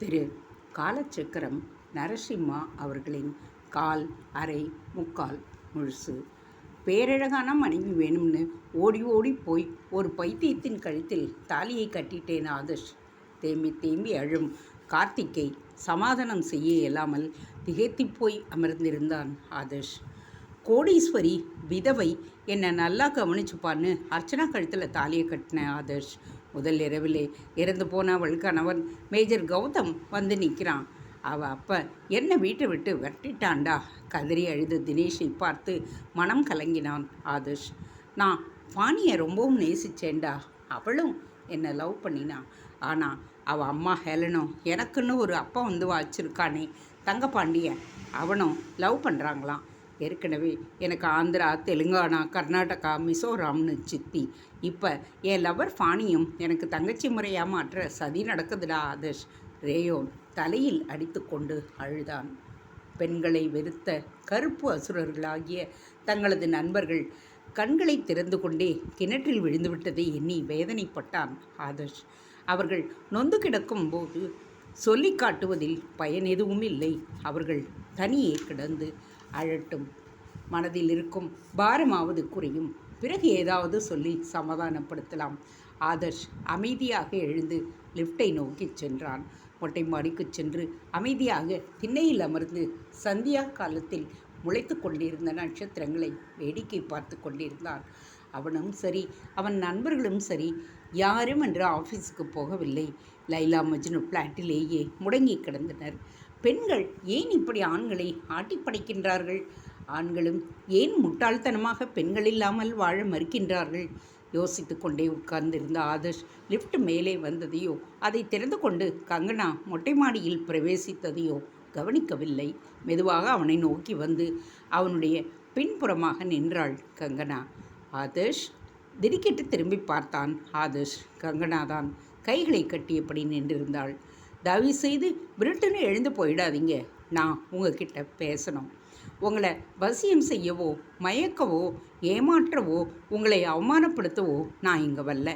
திரு காலச்சக்கரம் நரசிம்மா அவர்களின் கால் அரை முக்கால் முழுசு. பேரழகான மனைவி வேணும்னு ஓடி ஓடி போய் ஒரு பைத்தியத்தின் கழுத்தில் தாலியை கட்டிட்டேன் ஆதர்ஷ். தேம்பி தேம்பி அழும் கார்த்திக்கை சமாதானம் செய்ய இயலாமல் திகைத்து போய் அமர்ந்திருந்தான் ஆதர்ஷ். கோடீஸ்வரி விதவை என்னை நல்லா கவனிச்சுப்பான்னு அர்ச்சனா கழுத்தில் தாலியை கட்டின ஆதர்ஷ். முதல் இரவிலே இறந்து போன அவள் கணவன் மேஜர் கௌதம் வந்து நிற்கிறான். அவள் அப்போ என்னை வீட்டை விட்டு விரட்டிட்டான்டா. கதறி அழுது தினேஷை பார்த்து மனம் கலங்கினான் ஆதர்ஷ். நான் வாணியை ரொம்பவும் நேசித்தேன்டா. அவளும் என்னை லவ் பண்ணினான். ஆனால் அவள் அம்மா ஹெலனும் எனக்குன்னு ஒரு அப்பா வந்து வச்சிருக்கானே தங்கப்பாண்டியன், அவனும் லவ் பண்ணுறாங்களாம். ஏற்கனவே எனக்கு ஆந்திரா, தெலுங்கானா, கர்நாடகா, மிசோராம்னு சித்தி. இப்போ என் லவர் ஃபானியும் எனக்கு தங்கச்சி முறையாக மாற்ற சதி நடக்குதுடா ஆதர்ஷ். ரேயோன் தலையில் அடித்து கொண்டு அழுதான். பெண்களை வெறுத்த கருப்பு அசுரர்களாகிய தங்களது நண்பர்கள் கண்களை திறந்து கொண்டே கிணற்றில் விழுந்துவிட்டதை எண்ணி வேதனைப்பட்டான் ஆதர்ஷ். அவர்கள் நொந்து கிடக்கும் போது சொல்லி காட்டுவதில் பயன் எதுவும் இல்லை. அவர்கள் தனியே கிடந்து அழட்டும். மனதில் இருக்கும் பாரமாவது குறையும். பிறகு ஏதாவது சொல்லி சமாதானப்படுத்தலாம். ஆதர்ஷ் அமைதியாக எழுந்து லிஃப்டை நோக்கி சென்றான். மொட்டை மாடிக்கு சென்று அமைதியாக திண்ணையில் அமர்ந்து சந்தியா காலத்தில் முளைத்து கொண்டிருந்த நட்சத்திரங்களை வேடிக்கை பார்த்து கொண்டிருந்தான். அவனும் சரி, அவன் நண்பர்களும் சரி, யாரும் என்று ஆஃபீஸுக்கு போகவில்லை. லைலா மஜ்னு பிளாட்டிலேயே முடங்கி கிடந்தனர். பெண்கள் ஏன் இப்படி ஆண்களை ஆட்டி படைக்கின்றார்கள்? ஆண்களும் ஏன் முட்டாள்தனமாக பெண்கள் இல்லாமல் வாழ மறுக்கின்றார்கள்? யோசித்து கொண்டே உட்கார்ந்திருந்த ஆதர்ஷ் லிஃப்ட் மேலே வந்ததையோ அதை திறந்து கொண்டு கங்கனா மொட்டை மாடியில் பிரவேசித்ததையோ கவனிக்கவில்லை. மெதுவாக அவனை நோக்கி வந்து அவனுடைய பின்புறமாக நின்றாள் கங்கனா. ஆதர்ஷ் திடுக்கிட்டு திரும்பி பார்த்தான். ஆதர்ஷ் கங்கனாதான் கைகளை கட்டியபடி நின்றிருந்தாள். தயவு செய்து விருட்டுன்னு எழுந்து போயிடாதீங்க. நான் உங்ககிட்ட பேசணும். உங்களை வசியம் செய்யவோ மயக்கவோ ஏமாற்றவோ உங்களை அவமானப்படுத்தவோ நான் இங்கே வரல.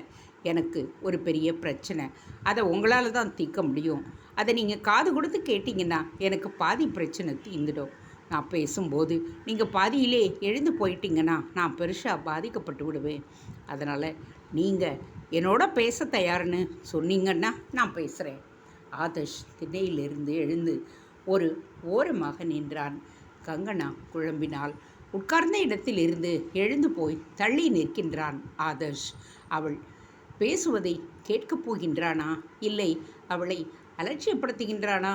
எனக்கு ஒரு பெரிய பிரச்சனை. அதை உங்களால் தான் தீர்க்க முடியும். அதை நீங்கள் காது கொடுத்து கேட்டிங்கன்னா எனக்கு பாதி பிரச்சனை தீர்ந்துடும். நான் பேசும்போது நீங்கள் பாதியிலே எழுந்து போயிட்டீங்கன்னா நான் பெருசாக பாதிக்கப்பட்டு விடுவேன். அதனால் நீங்கள் என்னோட பேச தயார்னு சொன்னீங்கன்னா நான் பேசுகிறேன். ஆதர்ஷ் திண்ணையிலிருந்து எழுந்து ஒரு ஓரமாக நின்றான். கங்கனா குழம்பினாள். உட்கார்ந்த இடத்திலிருந்து எழுந்து போய் தள்ளி நிற்கின்றான் ஆதர்ஷ். அவள் பேசுவதை கேட்கப் போகின்றானா, இல்லை அவளை அலட்சியப்படுத்துகின்றானா?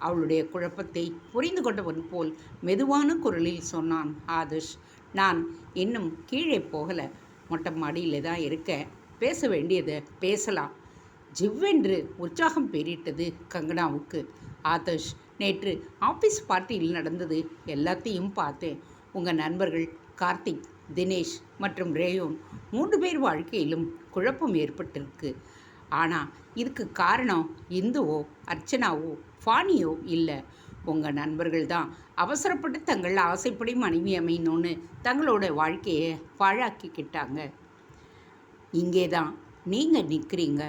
அவளுடைய குழப்பத்தை புரிந்து கொண்டவன் போல் மெதுவான குரலில் சொன்னான் ஆதர்ஷ். நான் இன்னும் கீழே போகலை, மொட்டை மாடியில் தான் இருக்க. பேச வேண்டியதை பேசலாம். ஜிவ்வென்று உற்சாகம் பெறிட்டது கங்கனாவுக்கு. ஆதர்ஷ், நேற்று ஆஃபீஸ் பார்ட்டியில் நடந்தது எல்லாத்தையும் பார்த்தேன். உங்கள் நண்பர்கள் கார்த்திக், தினேஷ் மற்றும் ரேயோன் 3 பேர் வாழ்க்கையிலும் குழப்பம் ஏற்பட்டிருக்கு. ஆனால் இதுக்கு காரணம் இந்துவோ அர்ச்சனாவோ ஃபானியோ இல்லை. உங்கள் நண்பர்கள் தான் அவசரப்பட்டு தங்கள் ஆசைப்படி மனைவி அமையணும்னு தங்களோட வாழ்க்கையை பாழாக்கிக்கிட்டாங்க. இங்கே தான் நீங்கள் நிற்கிறீங்க.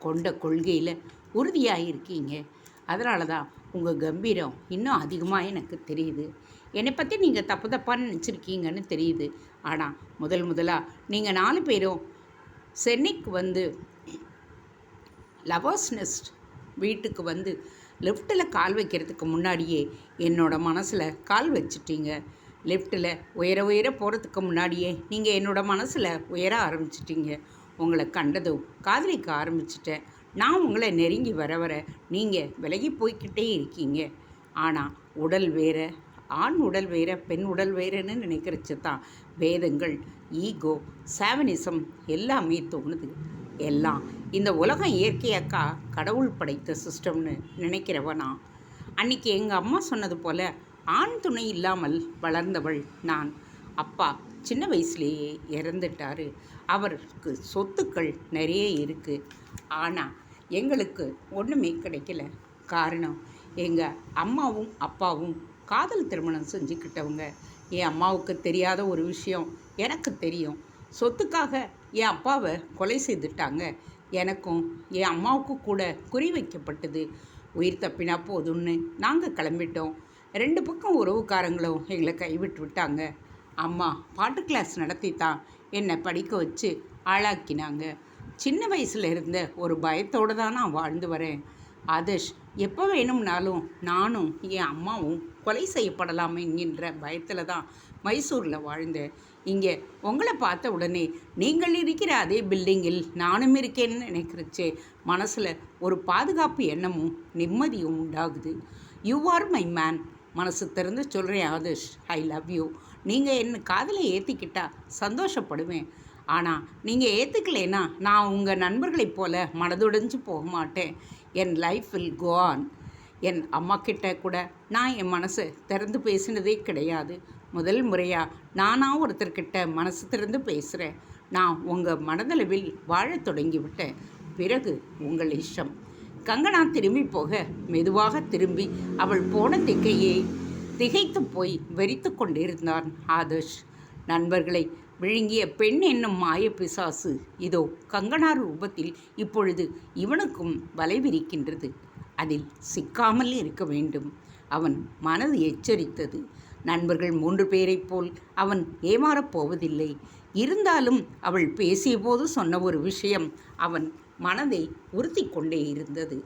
கொண்ட கொள்கையில் உறுதியாக இருக்கீங்க. அதனால தான் உங்கள் கம்பீரம் இன்னும் அதிகமாக எனக்கு தெரியுது. என்னை பற்றி நீங்கள் தப்பு தப்பான்னு நினச்சிருக்கீங்கன்னு தெரியுது. ஆனால் முதலாக நீங்கள் 4 பேரும் சென்னைக்கு வந்து லவர்ஸ் நெஸ்ட் வீட்டுக்கு வந்து லிஃப்ட்டில் கால் வைக்கிறதுக்கு முன்னாடியே என்னோடய மனசில் கால் வச்சிட்டீங்க. லிஃப்ட்டில் உயர போகிறதுக்கு முன்னாடியே நீங்கள் என்னோடய மனசில் உயர ஆரம்பிச்சிட்டிங்க. உங்களை கண்டதும் காதலிக்க ஆரம்பிச்சிட்டேன். நான் உங்களை நெருங்கி வர நீங்கள் விலகி போய்கிட்டே இருக்கீங்க. ஆனால் உடல் வேறு, ஆண் உடல் வேறு, பெண் உடல் வேறுன்னு நினைக்கிறச்சு தான் வேதங்கள், ஈகோ, சாவனிசம் எல்லாமே தோணுது. எல்லாம் இந்த உலகம் இயற்கையாக்கா கடவுள் படைத்த சிஸ்டம்னு நினைக்கிறவனா? அன்றைக்கி எங்கள் அம்மா சொன்னது போல் ஆண் துணை இல்லாமல் வளர்ந்தவள் நான். அப்பா சின்ன வயசுலேயே இறந்துட்டார். அவருக்கு சொத்துக்கள் நிறைய இருக்குது. ஆனால் எங்களுக்கு ஒன்றுமே கிடைக்கல. காரணம், எங்கள் அம்மாவும் அப்பாவும் காதல் திருமணம் செஞ்சுக்கிட்டவங்க. என் அம்மாவுக்கு தெரியாத ஒரு விஷயம் எனக்கு தெரியும். சொத்துக்காக என் அப்பாவை கொலை செய்துட்டாங்க. எனக்கும் என் அம்மாவுக்கும் கூட குறி வைக்கப்பட்டது. உயிர் தப்பினா போதும்னு நாங்கள் கிளம்பிட்டோம். 2 பக்கம் உறவுக்காரங்களும் எங்களை கைவிட்டு விட்டாங்க. அம்மா பாட்டு கிளாஸ் நடத்தி தான் என்னை படிக்க வச்சு ஆளாக்கினாங்க. சின்ன வயசில் இருந்த ஒரு பயத்தோடு தான் நான் வாழ்ந்து வரேன். ஆதர்ஷ், எப்போ வேணும்னாலும் நானும் என் அம்மாவும் கொலை செய்யப்படலாம் என்கின்ற பயத்தில் தான் மைசூரில் வாழ்ந்தேன். இங்கே உங்களை பார்த்த உடனே நீங்கள் இருக்கிற அதே பில்டிங்கில் நானும் இருக்கேன்னு நினைக்கிறச்சே மனசில் ஒரு பாதுகாப்பு எண்ணமும் நிம்மதியும் உண்டாகுது. You are my man. மனசு திறந்து சொல்கிறேன் ஆதர்ஷ், ஐ லவ் யூ. நீங்கள் என்ன காதலை ஏற்றிக்கிட்டா சந்தோஷப்படுவேன். ஆனால் நீங்கள் ஏற்றுக்கலைன்னா நான் உங்கள் நண்பர்களைப் போல மனதுடைஞ்சு போக மாட்டேன். என் லைஃப் வில் கோ ஆன். என் அம்மா கிட்ட கூட நான் என் மனசை திறந்து பேசினதே கிடையாது. முதல் முறையாக நானாக ஒருத்தர்கிட்ட மனசு திறந்து பேசுகிறேன். நான் உங்கள் மனதளவில் வாழத் தொடங்கிவிட்டேன். பிறகு உங்கள் இஷ்டம். கங்கனா திரும்பி போக மெதுவாக திரும்பி அவள் போன திக்கையை திகைத்து போய் வெறித்து கொண்டிருந்தான் ஆதர்ஷ். நண்பர்களை விழுங்கிய பெண் என்னும் மாய பிசாசு இதோ கங்கனா ரூபத்தில் இப்பொழுது இவனுக்கும் வலை விரிக்கின்றது. அதில் சிக்காமல் இருக்க வேண்டும். அவன் மனது எச்சரித்தது. நண்பர்கள் 3 பேரைப் போல் அவன் ஏமாறப் போவதில்லை. இருந்தாலும் அவள் பேசிய போது சொன்ன ஒரு விஷயம் அவன் மனதை உறுத்தி கொண்டே இருந்தது.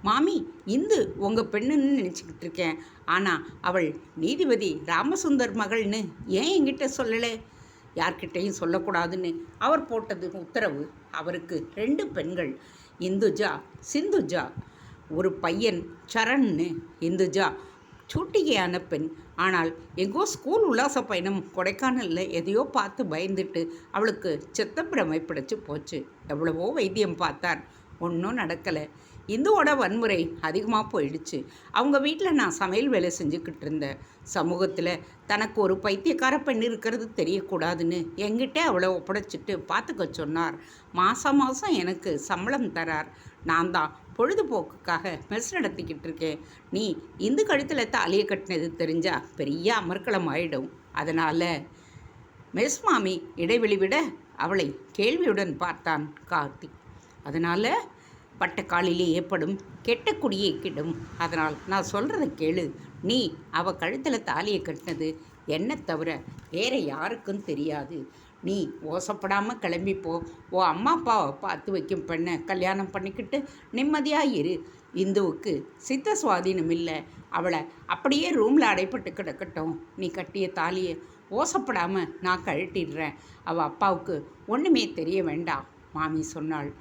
மாமி, இந்து உங்கள் பெண்ணுன்னு நினச்சிக்கிட்டு இருக்கேன். ஆனால் அவள் நீதிபதி ராமசுந்தர் மகள்னு ஏன் என்கிட்ட சொல்லலை? யார்கிட்டையும் சொல்லக்கூடாதுன்னு அவர் போட்டது உத்தரவு. அவருக்கு 2 பெண்கள், இந்துஜா, சிந்துஜா. ஒரு பையன் சரண்னு. இந்துஜா சூட்டிகையான பெண். ஆனால் எங்கோ ஸ்கூல் உல்லாச பயணம் கொடைக்கானலில் எதையோ பார்த்து பயந்துட்டு அவளுக்கு சித்தப்பிரமை பிடிச்சி போச்சு. எவ்வளவோ வைத்தியம் பார்த்தார், ஒன்றும் நடக்கலை. இந்துவோட வன்முறை அதிகமாக போயிடுச்சு. அவங்க வீட்டில் நான் சமையல் வேலை செஞ்சுக்கிட்டு இருந்தேன். சமூகத்தில் தனக்கு ஒரு பைத்தியக்கார பெண் இருக்கிறது தெரியக்கூடாதுன்னு என்கிட்ட அவளை ஒப்படைச்சிட்டு பார்த்துக்க சொன்னார். மாதம் எனக்கு சம்பளம் தரார். நான் தான் பொழுதுபோக்குக்காக மெஸ் நடத்திக்கிட்டு இருக்கேன். நீ இந்து கழுத்தில் தாலியை கட்டினது தெரிஞ்சால் பெரிய அமர்க்களம் ஆயிடும். அதனால் மெஸ் மாமி இடைவெளி விட அவளை கேள்வியுடன் பார்த்தான் கார்த்திக். அதனால் பட்ட காலிலே ஏற்படும் கெட்ட குடியை கிடும். அதனால் நான் சொல்கிறத கேளு. நீ அவள் கழுத்தில் தாலியை கட்டினது என்ன தவிர வேற யாருக்கும் தெரியாது. நீ ஓசப்படாமல் கிளம்பிப்போ. ஓ அம்மா அப்பாவை பார்த்து வைக்கும் பெண்ணை கல்யாணம் பண்ணிக்கிட்டு நிம்மதியாக இரு. இந்துவுக்கு சித்த சுவாதீனம் இல்லை. அவளை அப்படியே ரூமில் அடைப்பட்டு கிடக்கட்டும். நீ கட்டிய தாலியை ஓசப்படாமல் நான் கழட்டிடுறேன். அவள் அப்பாவுக்கு ஒன்றுமே தெரிய வேண்டாம், மாமி சொன்னாள்.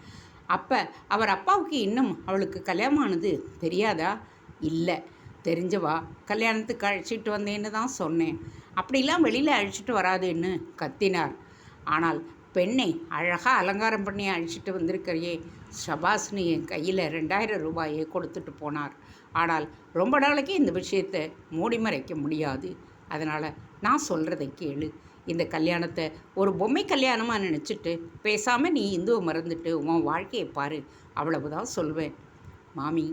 அப்போ அவர் அப்பாவுக்கு இன்னும் அவளுக்கு கல்யாணமானது தெரியாதா? இல்லை, தெரிஞ்சவா கல்யாணத்துக்கு அழைச்சிட்டு வந்தேன்னு தான் சொன்னேன். அப்படிலாம் வெளியில் அழைச்சிட்டு வராதுன்னு கத்தினார். ஆனால் பெண்ணை அழகாக அலங்காரம் பண்ணி அழைச்சிட்டு வந்திருக்கிறையே ஷபாஸ்னு என் கையில் 2000 ரூபாயை கொடுத்துட்டு போனார். ஆனால் ரொம்ப நாளைக்கு இந்த விஷயத்தை மூடி மறைக்க முடியாது. அதனால் நான் சொல்கிறதை கேளு. இந்த கல்யாணத்தை ஒரு பொம்மை கல்யாணமாக நினச்சிட்டு பேசாமல் நீ இந்துவை மறந்துட்டு உன் வாழ்க்கையை பாரு, அவ்வளவுதான் சொல்வேன். மாமி,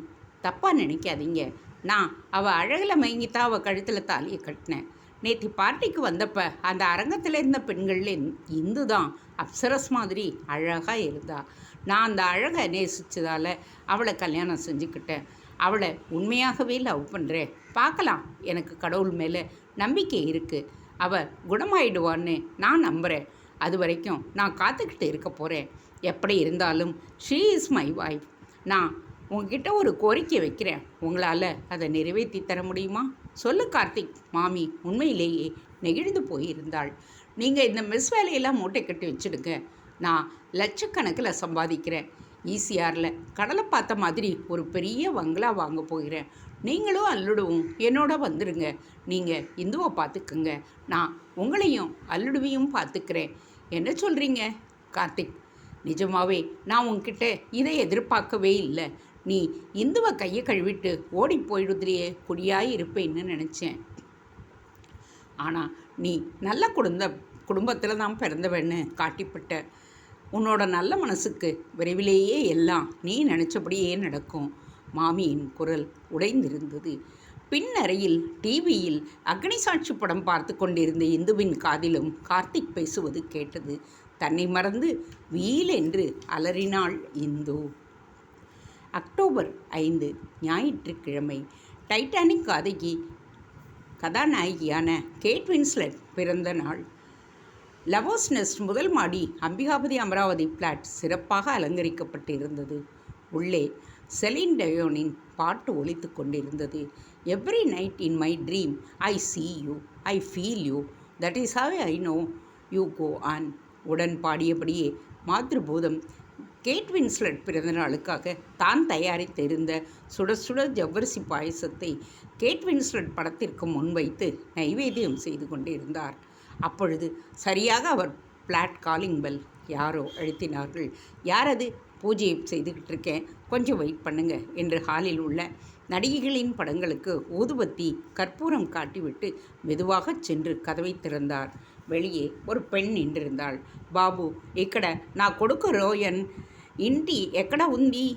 தப்பாக நினைக்காதீங்க. நான் அவள் அழகில் மயங்கித்தான் அவள் கழுத்தில் தாலியை கட்டினேன். நேற்று பார்ட்டிக்கு வந்தப்போ அந்த அரங்கத்தில் இருந்த பெண்களில் இந்து தான் அப்சரஸ் மாதிரி அழகாக இருந்தா. நான் அந்த அழகை நேசித்ததால் அவளை கல்யாணம் செஞ்சுக்கிட்டேன். அவளை உண்மையாகவே லவ் பண்ணுறேன். பார்க்கலாம், எனக்கு கடவுள் மேலே நம்பிக்கை இருக்குது. அவள் குணமாயிடுவான்னு நான் நம்புகிறேன். அது வரைக்கும் நான் காத்துக்கிட்டு இருக்க போகிறேன். எப்படி இருந்தாலும் ஷீ இஸ் மை வைஃப். நான் உங்ககிட்ட ஒரு கோரிக்கை வைக்கிறேன். உங்களால் அதை நிறைவேற்றி தர முடியுமா? சொல்லு கார்த்திக். மாமி உண்மையிலேயே நெகிழ்ந்து போயிருந்தாள். நீங்கள் இந்த மெஸ் வேலையெல்லாம் மூட்டை கட்டி வச்சுடுங்க. நான் லட்சக்கணக்கில் சம்பாதிக்கிறேன். ஈசிஆரில் கடலை பார்த்த மாதிரி ஒரு பெரிய பங்களா வாங்க போகிறேன். நீங்களும் அல்லுடுவும் என்னோட வந்துடுங்க. நீங்கள் இந்துவை பார்த்துக்குங்க. நான் உங்களையும் அல்லுடுவையும் பார்த்துக்கிறேன். என்ன சொல்கிறீங்க கார்த்திக்? நிஜமாவே நான் உன்கிட்ட இதை எதிர்பார்க்கவே இல்லை. நீ இந்துவை கையை கழுவிட்டு ஓடி போயிடுதிலேயே குடியாய் இருப்பேன்னு நினச்சேன். ஆனால் நீ நல்ல குடும்பத்தில் தான் பிறந்தவன்னு காட்டிப்பட்ட. உன்னோட நல்ல மனசுக்கு விரைவிலேயே எல்லாம் நீ நினச்சபடியே நடக்கும். மாமியின் குரல் உடைந்திருந்தது. பின்னறையில் டிவியில் அக்னி சாட்சி படம் பார்த்து கொண்டிருந்த இந்துவின் காதிலும் கார்த்திக் பேசுவது கேட்டது. தன்னை மறந்து வீல் என்று அலறினாள் இந்து. அக்டோபர் 5 ஞாயிற்றுக்கிழமை. டைட்டானிக் கதாநாயகியான கேட் வின்ஸ்லெட் பிறந்த நாள். லவோஸ் நெஸ்ட் முதல் மாடி அம்பிகாபதி அமராவதி பிளாட் சிறப்பாக அலங்கரிக்கப்பட்டிருந்தது. உள்ளே செலின் டயோனின் பாட்டு ஒலித்து கொண்டிருந்தது. Every night in my dream I see you, I feel you, that is how I know you go on. உடன் பாடியபடியே மாத்ருபூதம் கேட் வின்ஸ்லெட் பிறந்த நாளுக்காக தான் தயாரித்திருந்த சுட சுட ஜவ்வரிசி பாயசத்தை கேட் வின்ஸ்லெட் படத்திற்கு முன்வைத்து நைவேத்தியம் செய்து கொண்டிருந்தார். அப்பொழுது சரியாக அவர் பிளாட் காலிங் பெல் யாரோ அழுத்தினார்கள். யார் அது? பூஜையை செய்துக்கிட்டு இருக்கேன், கொஞ்சம் வெயிட் பண்ணுங்க என்று ஹாலில் உள்ள நடிகைகளின் படங்களுக்கு ஊதுபத்தி கற்பூரம் காட்டிவிட்டு மெதுவாக சென்று கதவை திறந்தார். வெளியே ஒரு பெண் நின்றிருந்தாள். பாபு, இக்கட நான் கொடுக்க ரோயன் இன்டி எக்கட உந்தி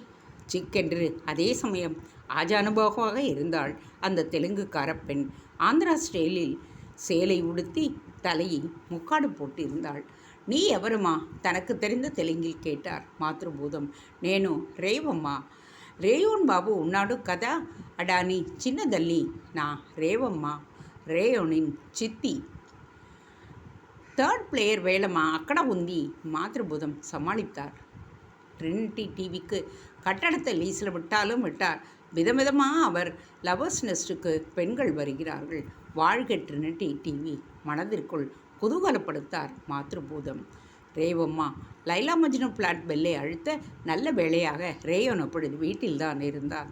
சிக்கென்று அதே சமயம் ஆஜானுபாகமாக இருந்தாள் அந்த தெலுங்குக்கார பெண். ஆந்திரா ஸ்டைலில் சேலை உடுத்தி தலையை முக்காடு போட்டு இருந்தாள். நீ எவருமா? தனக்கு தெரிந்த தெலுங்கில் கேட்டார் மாத்ருபூதம். நேனு ரேவம்மா. రేయోన్ బాబు ఉన్నాడు కదా అడాని చిన్నదల్లి నా రేవమ్మ రేయోనిన్ చిత్తి థర్డ్ ప్లేయర్ వేళமா అక్కడ ఉంది மாத்ருபூதம் சமாளித்தார். ட்ரினிட்டி டிவிக்கு கட்டடத்தை லீஸில் விட்டாலும் விட்டார். விதவிதமாக அவர் லவர்ஸ் நெஸ்ட்டுக்கு பெண்கள் வருகிறார்கள். வாழ்க ட்ரினிட்டி டிவி மனதிற்குள் குதூகலப்படுத்தார் மாத்ருபூதம். ரேவம்மா லைலா மஜ்னு பிளாட் பெல்லை அழுத்த நல்ல வேளையாக ரேயோன் அப்பொழுது வீட்டில்தான் இருந்தான்.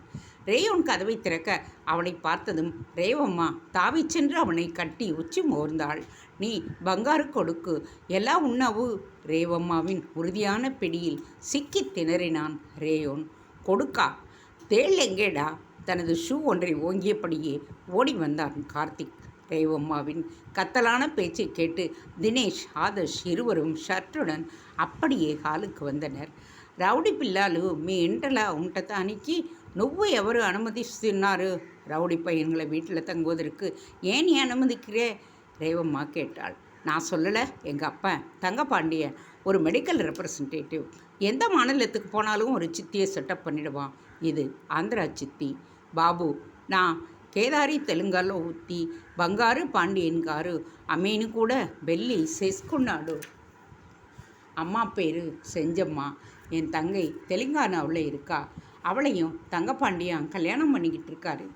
ரேயோன் கதவை திறக்க அவனை பார்த்ததும் ரேவம்மா தாவி சென்று அவனை கட்டி உச்சி மோர்ந்தாள். நீ பங்காரு கொடுக்கு எல்லாம் உண்ணவு. ரேவம்மாவின் உறுதியான பிடியில் சிக்கி திணறினான் ரேயோன். கொடுக்கா? தேள் எங்கேடா? தனது ஷூ ஒன்றை ஓங்கியபடியே ஓடி வந்தான் கார்த்திக். ரேவம்மாவின் கத்தலான பேச்சை கேட்டு தினேஷ், ஆதர்ஷ் இருவரும் ஷர்ட்டுடன் அப்படியே ஹாலுக்கு வந்தனர். రౌడీ పిల్లలు మీ ఇంటలా ఉంటతానికి నువ్వు ఎవరు అనుమతిస్తున్నారు? ரவுடி பையன்களை வீட்டில் தங்குவதற்கு ஏன் நீ அனுமதிக்கிறே? ரேவம்மா கேட்டாள். நான் சொல்லலை, எங்கள் அப்பா தங்கப்பாண்டியன் ஒரு மெடிக்கல் ரெப்ரசன்டேட்டிவ். எந்த மாநிலத்துக்கு போனாலும் ஒரு சித்தியை செட்டப் பண்ணிடுவான். இது ஆந்திரா சித்தி. బాబు నా కేదారి తెలంగాణలో ఉత్తి బంగారు పాండియన్ గారు అమ్మేను కూడా పెళ్ళి చేసుకున్నాడు. அம்மா பேர் செஞ்சம்மா. என் தங்கை தெலுங்கானாவில் இருக்கா. அவளையும் தங்கப்பாண்டியன் கல்யாணம் பண்ணிக்கிட்டு இருக்காரு.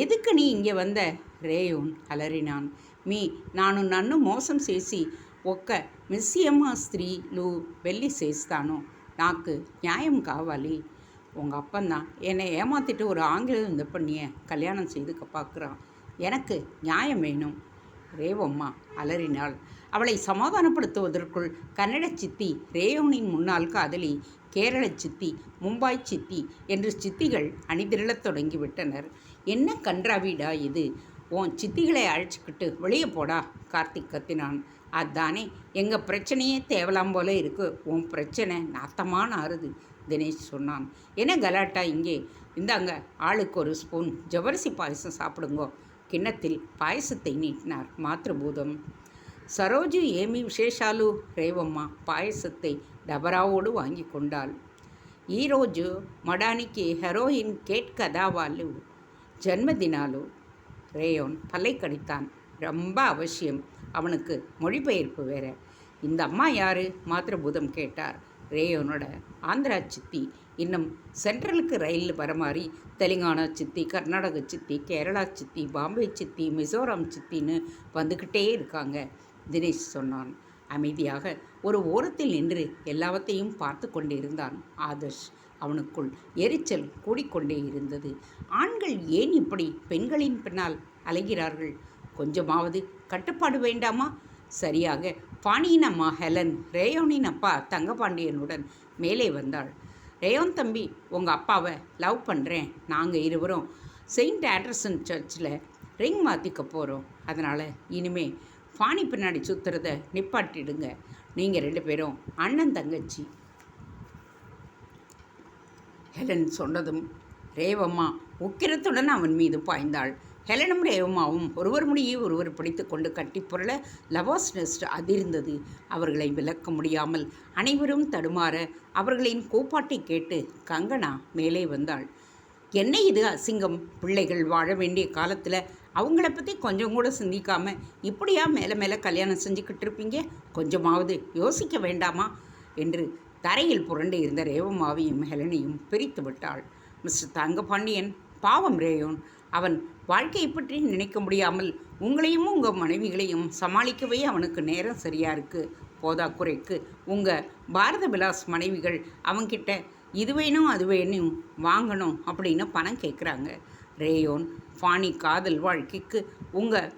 எதுக்கு நீ இங்கே வந்த? ரேயோன் அலறினான். నాను నన్ను మోసం చేసి ఒక్క మిస్సియమ్మ స్త్రీలు పెళ్ళి చేస్తాను. నాకు న్యాయం కావాలి. உங்கள் அப்பந்தான் என்னை ஏமாற்றிட்டு ஒரு ஆங்கிலம் இந்த பண்ணிய கல்யாணம் செய்துக்க பார்க்குறான். எனக்கு நியாயம் வேணும். ரேவம்மா அலறினாள். அவளை சமாதானப்படுத்துவதற்குள் கன்னட சித்தி, ரேயோனின் முன்னாள் காதலி, கேரள சித்தி, மும்பாய் சித்தி என்று சித்திகள் அணிதிரளத் தொடங்கிவிட்டனர். என்ன கன்றாவிடா இது? உன் சித்திகளை அழைச்சிக்கிட்டு வெளியே போடா, கார்த்திக் கத்தினான். அதானே எங்கள் பிரச்சனையே தேவலாம் போல இருக்கு. உன் பிரச்சனை நாத்தமான ஆறுது, தினேஷ் சொன்னான். என்ன கலாட்டா இங்கே? இந்தாங்க, ஆளுக்கு ஒரு ஸ்பூன் ஜவ்வரிசி பாயசம் சாப்பிடுங்கோ. கிண்ணத்தில் பாயசத்தை நீட்டினார் மாத்ருபூதம். சரோஜு ஏமி விசேஷாலு? ரேவம்மா பாயசத்தை டபராவோடு வாங்கி கொண்டாள். ఈరోజు మడానికి హెరోయిన్ కేట్ కదా వాళ్ళు ஜன்மதினாலு. ரேயோன் பல்லை கடித்தான். ரொம்ப அவசியம். அவனுக்கு மொழிபெயர்ப்பு வேற. இந்த அம்மா யாரு? மாத்ருபூதம் கேட்டார். ரேயோனோட ஆந்திரா சித்தி. இன்னும் சென்ட்ரலுக்கு ரயில் வர மாதிரி தெலுங்கானா சித்தி, கர்நாடக சித்தி, கேரளா சித்தி, பாம்பே சித்தி, மிசோரம் சித்தின்னு வந்துக்கிட்டே இருக்காங்க, தினேஷ் சொன்னான். அமைதியாக ஒரு ஓரத்தில் நின்று எல்லாவற்றையும் பார்த்து கொண்டிருந்தான் ஆதர்ஷ். அவனுக்குள் எரிச்சல் கூடிக்கொண்டே இருந்தது. ஆண்கள் ஏன் இப்படி பெண்களின் பின்னால் அலைகிறார்கள்? கொஞ்சமாவது கட்டுப்பாடு வேண்டாமா? சரியாக பாணியின் அம்மா ஹெலன் ரேயோனின் அப்பா தங்கபாண்டியனுடன் மேலே வந்தாள். ரேயோன் தம்பி, உங்கள் அப்பாவை லவ் பண்ணுறேன். நாங்கள் இருவரும் செயின்ட் ஆண்டர்சன் சர்ச்சில் ரிங் மாற்றிக்க போகிறோம். அதனால் இனிமே பாணி பின்னாடி சுற்றுறத நிப்பாட்டிடுங்க. நீங்கள் 2 பேரும் அண்ணன் தங்கச்சி. ஹெலன் சொன்னதும் ரேவம்மா உக்கிரத்துடன் அவன் மீது பாய்ந்தாள். ஹெலனும் ரேவமாவும் ஒருவர் முடியை ஒருவர் பிடித்து கொண்டு கட்டிப்புரள லவாஸ் நெஸ்ட் அதிர்ந்தது. அவர்களை விளக்க முடியாமல் அனைவரும் தடுமாற அவர்களின் கூப்பாட்டை கேட்டு கங்கனா மேலே வந்தாள். என்ன இது அசிங்கம்? பிள்ளைகள் வாழ வேண்டிய காலத்தில் அவங்கள பற்றி கொஞ்சம் கூட சிந்திக்காம இப்படியா மேலே மேலே கல்யாணம் செஞ்சுக்கிட்டு இருப்பீங்க? கொஞ்சமாவது யோசிக்க வேண்டாமா என்று தரையில் புரண்டு இருந்த ரேவமாவையும் ஹெலனையும் பிரித்து விட்டாள். மிஸ்டர் தங்கபாண்டியன், பாவம் ரேயோன், அவன் வாழ்க்கையை பற்றி நினைக்க முடியாமல் உங்களையும் உங்கள் மனைவிகளையும் சமாளிக்கவே அவனுக்கு நேரம் சரியாக இருக்குது. போதாக்குறைக்கு உங்கள் பாரத விலாஸ் மனைவிகள் அவன்கிட்ட இது வேணும் அது வேணும் வாங்கணும் அப்படின்னு பணம் கேட்குறாங்க. ரேயோன், ஃபானி காதல் வாழ்க்கைக்கு உங்கள்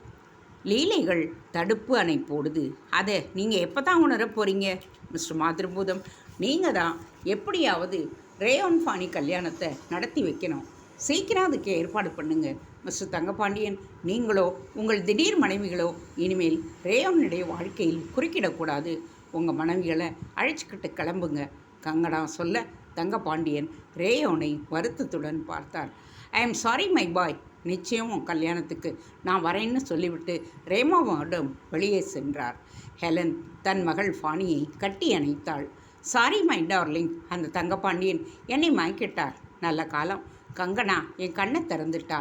லீலைகள் தடுப்பு அணை போடுது. அதை நீங்கள் எப்போ தான் உணர போகிறீங்க? மிஸ்டர் மாதிருபூதம், நீங்கள் தான் எப்படியாவது ரேயோன் ஃபானி கல்யாணத்தை நடத்தி வைக்கணும். சீக்கிரம் அதுக்கு ஏற்பாடு பண்ணுங்க. மிஸ்டர் தங்கபாண்டியன், நீங்களோ உங்கள் திடீர் மனைவிகளோ இனிமேல் ரேயோனுடைய வாழ்க்கையில் குறுக்கிடக்கூடாது. உங்கள் மனைவிகளை அழைச்சிக்கிட்டு கிளம்புங்க. கங்கனா சொல்ல தங்கபாண்டியன் ரேயோனை வருத்தத்துடன் பார்த்தார். I am sorry my boy, நிச்சயம் உன் கல்யாணத்துக்கு நான் வரேன்னு சொல்லிவிட்டு ரேமாவோடும் வெளியே சென்றார். ஹெலன் தன் மகள் ஃபானியை கட்டி அணைத்தாள். சாரி மை டார்லிங், அந்த தங்கபாண்டியன் என்னை மயக்கிட்டார். நல்ல காலம் கங்கனா என் கண்ணை திறந்துட்டா.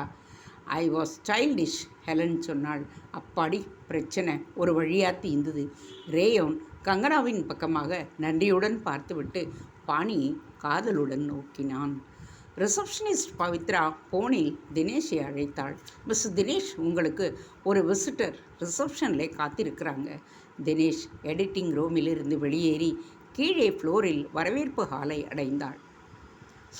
ஐ வாஸ் சைல்டிஷ், ஹெலன் சொன்னாள். அப்பாடி, பிரச்சனை ஒரு வழியாக தீர்ந்தது. ரேயோன் கங்கனாவின் பக்கமாக நன்றியுடன் பார்த்துவிட்டு பாணியை காதலுடன் நோக்கினான். ரிசப்ஷனிஸ்ட் பவித்ரா போனில் தினேஷை அழைத்தாள். மிஸ் தினேஷ், உங்களுக்கு ஒரு விசிட்டர் ரிசப்ஷனில் காத்திருக்கிறாங்க. தினேஷ் எடிட்டிங் ரூமிலிருந்து வெளியேறி கீழே ஃப்ளோரில் வரவேற்பு ஹாலை அடைந்தாள்.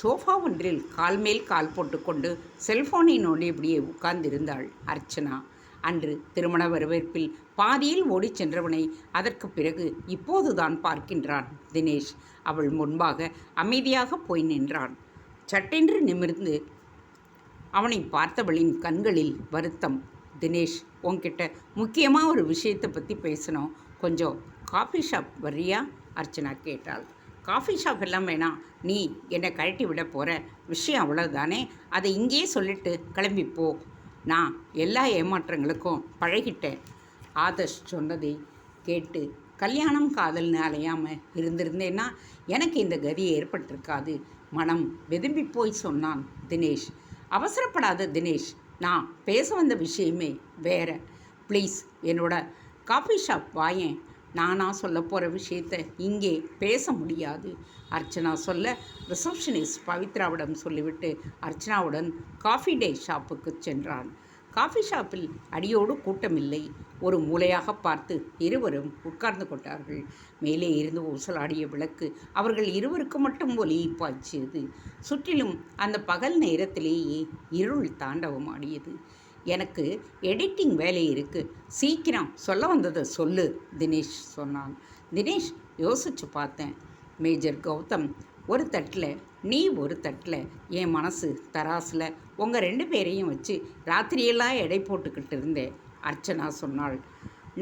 சோஃபா ஒன்றில் கால் மேல் கால் போட்டுக்கொண்டு செல்ஃபோனை நோண்டியபடியே உட்கார்ந்திருந்தாள் அர்ச்சனா. அன்று திருமண வரவேற்பில் பாதியில் ஓடிச் சென்றவனை அதற்கு பிறகு இப்போதுதான் பார்க்கின்றான் தினேஷ். அவள் முன்பாக அமைதியாக போய் நின்றான். சட்டென்று நிமிர்ந்து அவனை பார்த்தவளின் கண்களில் வருத்தம். தினேஷ், உன்கிட்ட முக்கியமாக ஒரு விஷயத்தை பற்றி பேசணும். கொஞ்சம் காஃபி ஷாப் வர்றியா? அர்ச்சனா கேட்டாள். காஃபி ஷாப் எல்லாம் வேணாம், நீ என்னை கழட்டி விட போகிற விஷயம் அவ்வளோதானே, அதை இங்கேயே சொல்லிட்டு கிளம்பிப்போ. நான் எல்லா ஏமாற்றங்களுக்கும் பழகிட்டேன். ஆதர்ஷ் சொன்னதை கேட்டு கல்யாணம் காதல்னு அலையாமல் இருந்திருந்தேன்னா எனக்கு இந்த கதி ஏற்பட்டிருக்காது. மனம் வெதும்பி போய் சொன்னான் தினேஷ். அவசரப்படாத தினேஷ், நான் பேச வந்த விஷயமே வேற. ப்ளீஸ் என்னோட காஃபி ஷாப் வாயேன். நானாக சொல்ல போகிற விஷயத்தை இங்கே பேச முடியாது. அர்ச்சனா சொல்ல ரிசப்ஷனிஸ்ட் பவித்ராவிடம் சொல்லிவிட்டு அர்ச்சனாவுடன் காஃபி டே ஷாப்புக்கு சென்றான். காஃபி ஷாப்பில் அடியோடு கூட்டமில்லை. ஒரு மூலையாக பார்த்து இருவரும் உட்கார்ந்து கொண்டார்கள். மேலே இருந்து ஊசலாடிய விளக்கு அவர்கள் இருவருக்கு மட்டும் ஒளியை பாய்ச்சியது. சுற்றிலும் அந்த பகல் நேரத்திலேயே இருள் தாண்டவமாடியது. எனக்கு எடிட்டிங் வேலை இருக்குது, சீக்கிரம் சொல்ல வந்ததை சொல்லு, தினேஷ் சொன்னான். தினேஷ் யோசிச்சு பார்த்தேன். மேஜர் கௌதம் ஒரு தட்டில், நீ ஒரு தட்டில், என் மனசு தராசில் உங்கள் 2 பேரையும் வச்சு ராத்திரியெல்லாம் எடை போட்டுக்கிட்டு இருந்தேன். அர்ச்சனா சொன்னாள்.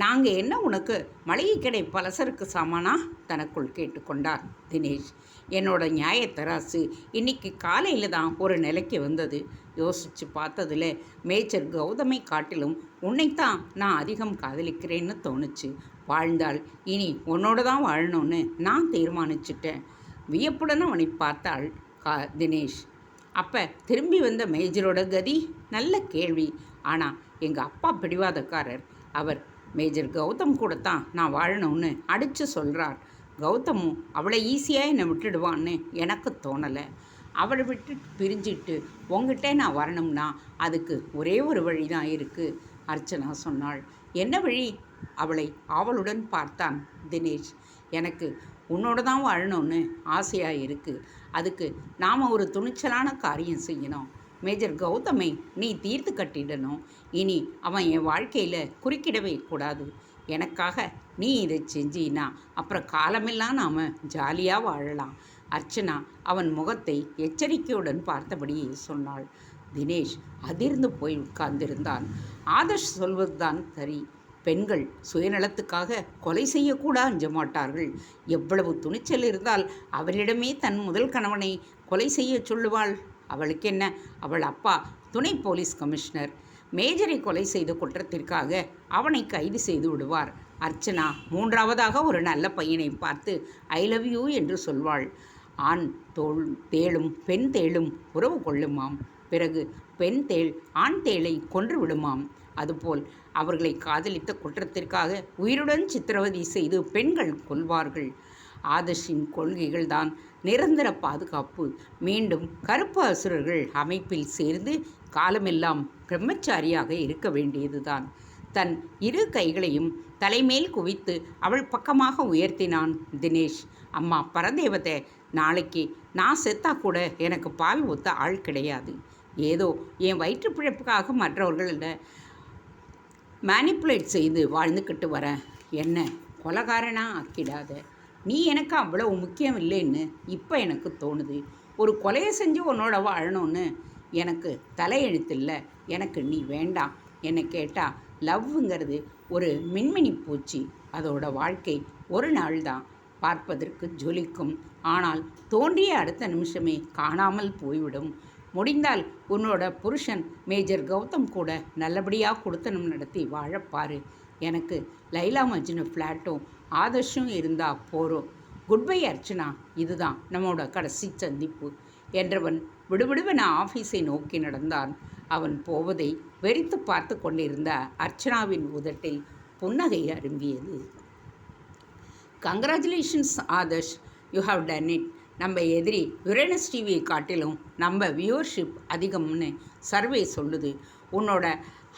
நாங்கள் என்ன உனக்கு மளிகை கடை பலசருக்கு சாமானா? தனக்குள் கேட்டுக்கொண்டார் தினேஷ். என்னோட நியாயத்தராசு இன்னைக்கு காலையில் தான் ஒரு நிலைக்கு வந்தது. யோசித்து பார்த்ததில் மேஜர் கௌதமை காட்டிலும் உன்னைத்தான் நான் அதிகம் காதலிக்கிறேன்னு தோணுச்சு. வாழ்ந்தால் இனி உன்னோட தான் வாழணும்னு நான் தீர்மானிச்சிட்டேன். வியப்புடன் அவனை பார்த்தாள் தினேஷ். அப்போ திரும்பி வந்த மேஜரோட கதி? நல்ல கேள்வி. ஆனால் எங்கள் அப்பா பிடிவாதக்காரர். அவர் மேஜர் கௌதம் கூட தான் நான் வாழணும்னு அடித்து சொல்கிறார். கௌதமும் அவளை ஈஸியாக என்னை விட்டுடுவான்னு எனக்கு தோணலை. அவளை விட்டு பிரிஞ்சிட்டு உங்ககிட்ட நான் வரணும்னா அதுக்கு ஒரே ஒரு வழி தான் இருக்குது, அர்ச்சனா சொன்னாள். என்ன வழி? அவளை ஆவலுடன் பார்த்தான் தினேஷ். எனக்கு உன்னோட தான் வாழணும்னு ஆசையாக இருக்குது. அதுக்கு நாம் ஒரு துணிச்சலான காரியம் செய்யணும். மேஜர் கௌதமை நீ தீர்த்து கட்டிடணும். இனி அவன் என் வாழ்க்கையில் குறுக்கிடவே கூடாது. எனக்காக நீ இதை செஞ்சினா அப்புறம் காலமெல்லாம் நாம் ஜாலியாக வாழலாம். அர்ச்சனா அவன் முகத்தை எச்சரிக்கையுடன் பார்த்தபடியே சொன்னாள். தினேஷ் அதிர்ந்து போய் உட்கார்ந்திருந்தான். ஆதர்ஷ் சொல்வதுதான் சரி. பெண்கள் சுயநலத்துக்காக கொலை செய்யக்கூட அஞ்ச மாட்டார்கள். எவ்வளவு துணிச்சல் இருந்தால் அவளிடமே தன் முதல் கணவனை கொலை செய்ய சொல்லுவாள். அவளுக்கு என்ன? அவள் அப்பா துணை போலீஸ் கமிஷனர். மேஜரை கொலை செய்த குற்றத்திற்காக அவனை கைது செய்து விடுவார். அர்ச்சனா மூன்றாவதாக ஒரு நல்ல பையனை பார்த்து ஐ லவ் யூ என்று சொல்வாள். ஆண் தேளும் பெண் தேளும் உறவு கொள்ளுமாம். பிறகு பெண் தேள் ஆண் தேளை கொன்று விடுமாம். அதுபோல் அவர்களை காதலித்த குற்றத்திற்காக உயிருடன் சித்திரவதை செய்து பெண்கள் கொள்வார்கள். ஆதர்ஷின் கொள்கைகள்தான் நிரந்தர பாதுகாப்பு. மீண்டும் கருப்பு அசுரர்கள் அமைப்பில் சேர்ந்து காலமெல்லாம் பிரம்மச்சாரியாக இருக்க வேண்டியதுதான். தன் இரு கைகளையும் தலைமேல் குவித்து அவள் பக்கமாக உயர்த்தினான் தினேஷ். அம்மா பரதேவதை, நாளைக்கு நான் செத்தா கூட எனக்கு பால் ஊத்த ஆள் கிடையாது. ஏதோ என் வயிற்று பிழைப்புக்காக மற்றவர்களில் மேனிப்புலேட் செய்து வாழ்ந்துக்கிட்டு வரேன். என்ன கொலகாரனா ஆக்கிடாத. நீ எனக்கு அவ்வளவு முக்கியம் இல்லைன்னு இப்போ எனக்கு தோணுது. ஒரு கொலையை செஞ்சு உன்னோட வாழணும்னு எனக்கு தலையெழுத்தில்லை. எனக்கு நீ வேண்டாம். என்னை கேட்டால் லவ்வுங்கிறது ஒரு மின்மினி பூச்சி. அதோட வாழ்க்கை ஒரு நாள் தான் பார்ப்பதற்கு ஜொலிக்கும். ஆனால் தோன்றிய அடுத்த நிமிஷமே காணாமல் போய்விடும். முடிந்தால் உன்னோட புருஷன் மேஜர் கௌதம் கூட நல்லபடியாக கொடுத்தனம் நடத்தி வாழப்பாரு. எனக்கு லைலா மஜ்னு ஃப்ளாட்டும் ஆதர்ஷும் இருந்தால் போகிறோம். குட்பை அர்ச்சனா, இதுதான் நம்மளோட கடைசி சந்திப்பு என்றவன் விடுவிடுவென ஆஃபீஸை நோக்கி நடந்தான். அவன் போவதை வெறித்து பார்த்து கொண்டிருந்த அர்ச்சனாவின் உதட்டில் புன்னகை அரும்பியது. Congratulations Adarsh, you have done it. நம்ம எதிரி யுரேனஸ் டிவியை காட்டிலும் நம்ம வியூவர்ஷிப் அதிகம்னு சர்வே சொல்லுது. உன்னோட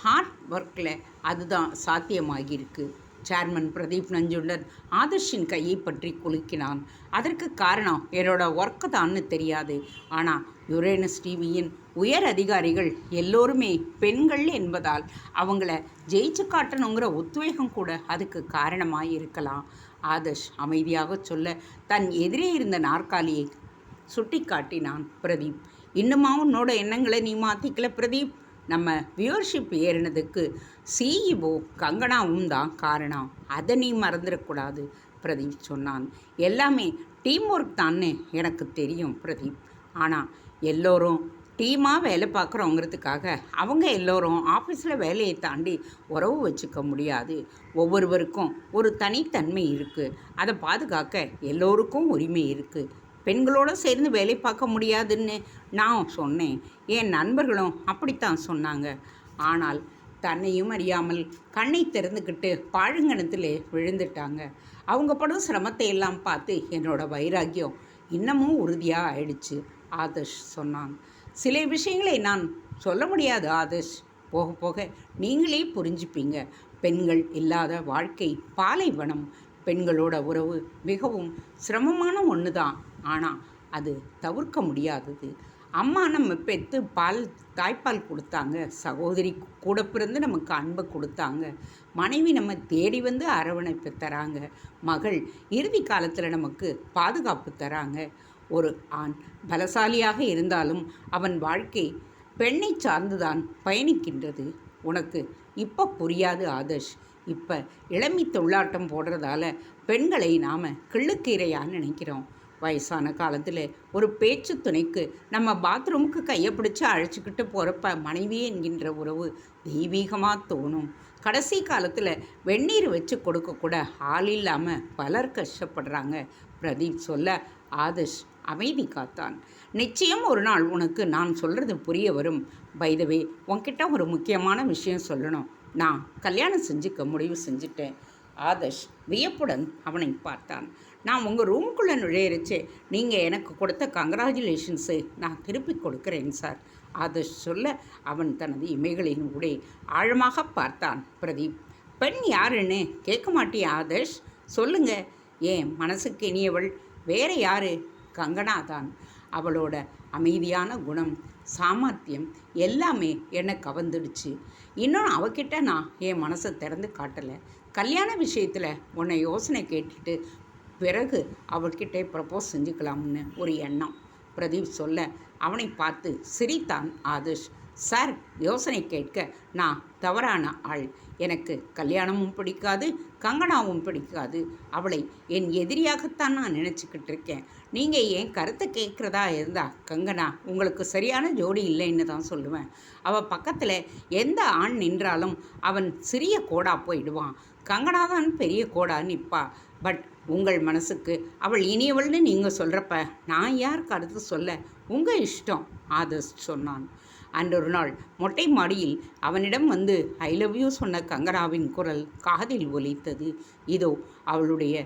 ஹார்ட் ஒர்க்கில் அதுதான் சாத்தியமாகியிருக்கு. சேர்மன் பிரதீப் நஞ்சுண்டன் ஆதர்ஷின் கையை பற்றி குலுக்கினான். அதற்கு காரணம் என்னோட ஒர்க்கு தான்னு தெரியாது. ஆனால் யுரேனஸ் டிவியின் உயர் அதிகாரிகள் எல்லோருமே பெண்கள் என்பதால் அவங்கள ஜெயிச்சு காட்டணுங்கிற உத்வேகம் கூட அதுக்கு காரணமாக இருக்கலாம். ஆதர்ஷ் அமைதியாக சொல்ல தன் எதிரே இருந்த நாற்காலியை சுட்டி காட்டினான் பிரதீப். இன்னுமா உன்னோட எண்ணங்களை நீ மாற்றிக்கல பிரதீப்? நம்ம வியூவர்ஷிப் ஏறினதுக்கு சிஇஓ கங்கனாவும் தான் காரணம். அதை நீ மறந்துடக்கூடாது பிரதீப் சொன்னான். எல்லாமே டீம் ஒர்க் தான்னு எனக்கு தெரியும் பிரதீப். ஆனால் எல்லோரும் டீமாக வேலை பார்க்குறோங்கிறதுக்காக அவங்க எல்லோரும் ஆஃபீஸில் வேலையை தாண்டி உறவு வச்சுக்க முடியாது. ஒவ்வொருவருக்கும் ஒரு தனித்தன்மை இருக்குது. அதை பாதுகாக்க எல்லோருக்கும் உரிமை இருக்குது. பெண்களோடு சேர்ந்து வேலை பார்க்க முடியாதுன்னு நான் சொன்னேன். என் நண்பர்களும் அப்படித்தான் சொன்னாங்க. ஆனால் தன்னையும் அறியாமல் கண்ணை திறந்துக்கிட்டு பாழுங்கணத்தில் விழுந்துட்டாங்க. அவங்க படும் சிரமத்தை எல்லாம் பார்த்து என்னோட வைராக்கியம் இன்னமும் உறுதியாக ஆயிடுச்சு ஆதர்ஷ் சொன்னான். சில விஷயங்களை நான் சொல்ல முடியாது ஆதர்ஷ். போக போக நீங்களே புரிஞ்சுப்பீங்க. பெண்கள் இல்லாத வாழ்க்கை பாலைவனம். பெண்களோட உறவு மிகவும் சிரமமான ஒன்று தான். ஆனால் அது தவிர்க்க முடியாதது. அம்மா நம்ம பெற்று தாய்ப்பால் கொடுத்தாங்க. சகோதரி கூட பிறந்து நமக்கு அன்பை கொடுத்தாங்க. மனைவி நம்ம தேடி வந்து அரவணைப்பு தராங்க. மகள் இறுதி காலத்தில் நமக்கு பாதுகாப்பு தராங்க. ஒரு ஆண் பலசாலியாக இருந்தாலும் அவன் வாழ்க்கை பெண்ணை சார்ந்துதான் பயணிக்கின்றது. உனக்கு இப்போ புரியாது ஆதர்ஷ். இப்போ இளமை தொள்ளாட்டம் போடுறதால பெண்களை நாம் கிள்ளுக்கீரையான்னு நினைக்கிறோம். வயசான காலத்தில் ஒரு பேச்சு துணைக்கு நம்ம பாத்ரூமுக்கு கையை பிடிச்சி அழைச்சிக்கிட்டு போகிறப்ப மனைவி என்கின்ற உறவு தெய்வீகமாக தோணும். கடைசி காலத்தில் வெந்நீர் வச்சு கொடுக்கக்கூட ஆள் இல்லாமல் பலர் கஷ்டப்படுறாங்க பிரதீப் சொல்ல ஆதர்ஷ் அமைதி காத்தான். நிச்சயம் ஒரு நாள் உனக்கு நான் சொல்கிறது புரிய வரும். பைதவே, உன்கிட்ட ஒரு முக்கியமான விஷயம் சொல்லணும். நான் கல்யாணம் செஞ்சுக்க முடிவு செஞ்சுட்டேன். ஆதர்ஷ் வியப்புடன் அவனை பார்த்தான். நான் உங்கள் ரூமுக்குள்ளே நுழையிறச்சே நீங்கள் எனக்கு கொடுத்த கங்க்ராச்சுலேஷன்ஸை நான் திருப்பி கொடுக்குறேன் சார் ஆதர்ஷ் சொல்ல அவன் தனது இமைகளின் உடை ஆழமாக பார்த்தான் பிரதீப். பெண் யாருன்னு கேட்க மாட்டியா ஆதர்ஷ்? சொல்லுங்க. ஏன் மனசுக்கு இனியவள் வேறு யாரு? கங்கனா தான். அவளோட அமைதியான குணம், சாமர்த்தியம் எல்லாமே என்னை கவர்ந்துடுச்சு. இன்னும் அவகிட்ட நான் என் மனசை திறந்து காட்டலை. கல்யாண விஷயத்தில் உன்னை யோசனை கேட்டுட்டு பிறகு அவள்கிட்ட ப்ரப்போஸ் செஞ்சுக்கலாம்னு ஒரு எண்ணம் பிரதீப் சொல்ல அவனை பார்த்து சிரித்தான் ஆதர்ஷ். சார், யோசனை கேட்க நான் தவறான ஆள். எனக்கு கல்யாணமும் பிடிக்காது, கங்கனாவும் பிடிக்காது. அவளை என் எதிரியாகத்தான் நான் நினச்சிக்கிட்டு இருக்கேன். நீங்கள் என் கருத்தை கேட்குறதா இருந்தா கங்கனா உங்களுக்கு சரியான ஜோடி இல்லைன்னு தான் சொல்லுவேன். அவள் பக்கத்தில் எந்த ஆண் நின்றாலும் அவன் சிறிய கோடா போயிடுவான். கங்கனா தான் பெரிய கோடா நிற்பா. பட் உங்கள் மனசுக்கு அவள் இனியவள்னு நீங்கள் சொல்கிறப்ப நான் யார் கருத்து சொல்ல? உங்கள் இஷ்டம், ஆதர்ஷ் சொன்னான். அன்றொரு நாள் மொட்டை மாடியில் அவனிடம் வந்து ஐ லவ் யூ சொன்ன கங்கனாவின் குரல் காதில் ஒலித்தது. இதோ அவளுடைய